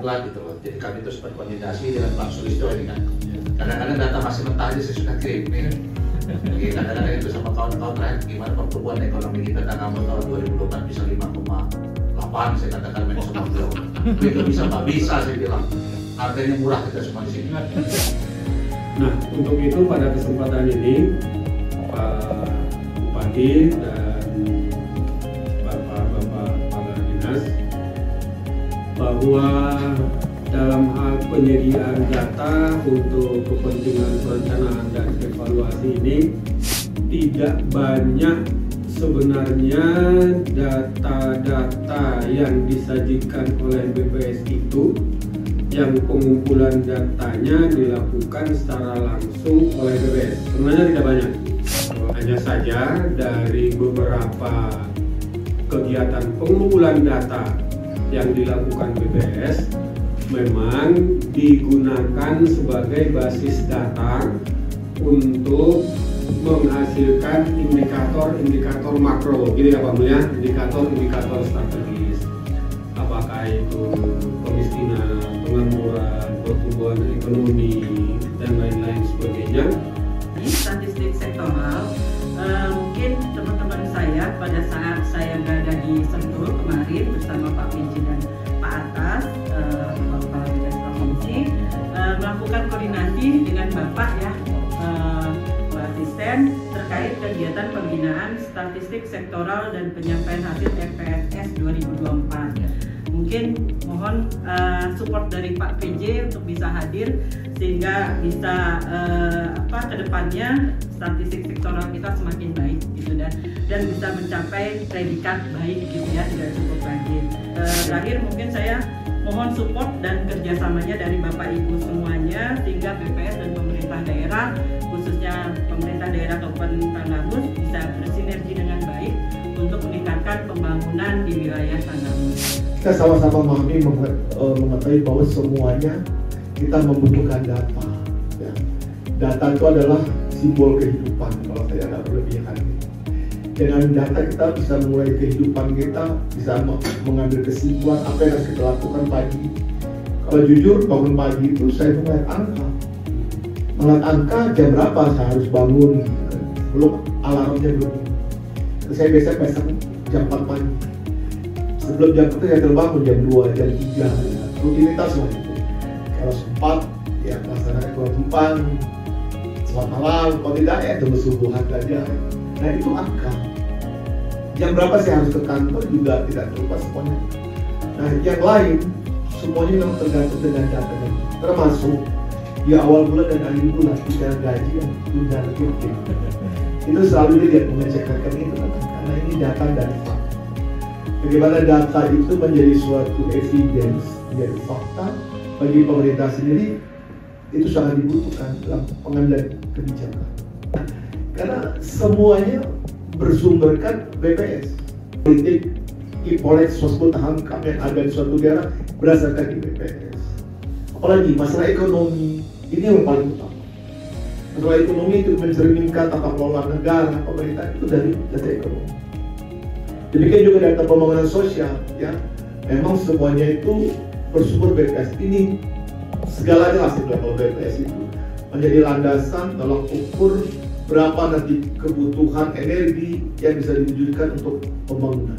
diklat gitu loh. Jadi kami terus berkoordinasi dengan Pak Sulistyo ini kan. Kadang-kadang data masih mentah aja saya sudah kirim nih. Jadi kadang-kadang itu sama kawan-kawan terakhir gimana pertumbuhan ekonomi kita Tanamon tahun 2024 bisa 5,8 saya katakan sama beliau. Itu bisa nggak bisa saya bilang. Harganya murah kita semua di sini. Nah, untuk itu pada kesempatan ini Pak Bupati dan Bapak-bapak kepala dinas bahwa dalam hal penyediaan data untuk kepentingan perencanaan dan evaluasi ini tidak banyak sebenarnya data-data yang disajikan oleh BPS itu yang pengumpulan datanya dilakukan secara langsung oleh BPS. Sebenarnya tidak banyak. Hanya saja dari beberapa kegiatan pengumpulan data yang dilakukan BPS memang digunakan sebagai basis data untuk menghasilkan indikator-indikator makro, gitu ya Pak Mulya, indikator strategis. Apakah itu kemiskinan, pengangguran, pertumbuhan ekonomi, dan lain-lain sebagainya. Statistik sektoral, mungkin teman-teman saya pada saat saya berada di Sentul kemarin bersama Pak PJ dan Pak Atas, Bapak Dinas Provinsi, melakukan koordinasi dengan Bapak ya, Pak Asisten terkait kegiatan pembinaan statistik sektoral dan penyampaian hasil RPSS 2024. Mungkin mohon support dari Pak PJ untuk bisa hadir sehingga bisa kedepannya statistik sektoral kita semakin baik gitu dan bisa mencapai predikat baik gitu ya, tidak cukup baik. Terakhir mungkin saya mohon support dan kerjasamanya dari Bapak Ibu semuanya sehingga BPS dan pemerintah daerah, khususnya pemerintah daerah Kabupaten Tanggamus bisa bersinergi dengan baik untuk meningkatkan pembangunan di wilayah Tanggamus. Kita sama-sama mengetahui bahwa semuanya kita membutuhkan data. Ya. Data itu adalah simbol kehidupan kalau saya tidak berlebihan. Dengan data kita bisa mulai kehidupan kita, bisa mengambil kesimpulan apa yang harus kita lakukan pagi. Kalau jujur bangun pagi itu saya melihat angka. Melihat angka jam berapa saya harus bangun, belum alarmnya belum. Saya biasa jam 4 pagi. Sebelum jam 1 saya terbangun jam 2, jam 3, ya. Rutinitas lah itu. Kalau sempat, ya melaksanakan kewajiban, selamat malam, kalau tidak ya tunggu subuhan saja. Nah itu angka. Jam berapa saya harus ke kantor juga tidak terlupa semuanya. Nah yang lain, semuanya memang tergantung dengan data. Termasuk di awal bulan dan akhir bulan, tidak gaji dan tunda rekening. Itu selalu dilihat mengecekkan itu karena ini data dan fakta. Bagaimana data itu menjadi suatu evidence, menjadi fakta bagi pemerintah sendiri, itu sangat dibutuhkan dalam pengambilan kebijakan. Karena semuanya bersumberkan BPS. Politik, ipolek, sosmed, hankam yang ada di suatu daerah berdasarkan di BPS. Apalagi masalah ekonomi, ini yang paling utama. Masalah ekonomi itu mencerminkan tata kelola negara, pemerintah itu dari data ekonomi. Demikian juga data pembangunan sosial, ya. Memang semuanya itu bersumber BPS. Ini segalanya lah sebenarnya kalau BPS itu menjadi landasan tolak ukur berapa nanti kebutuhan energi yang bisa diwujudkan untuk pembangunan.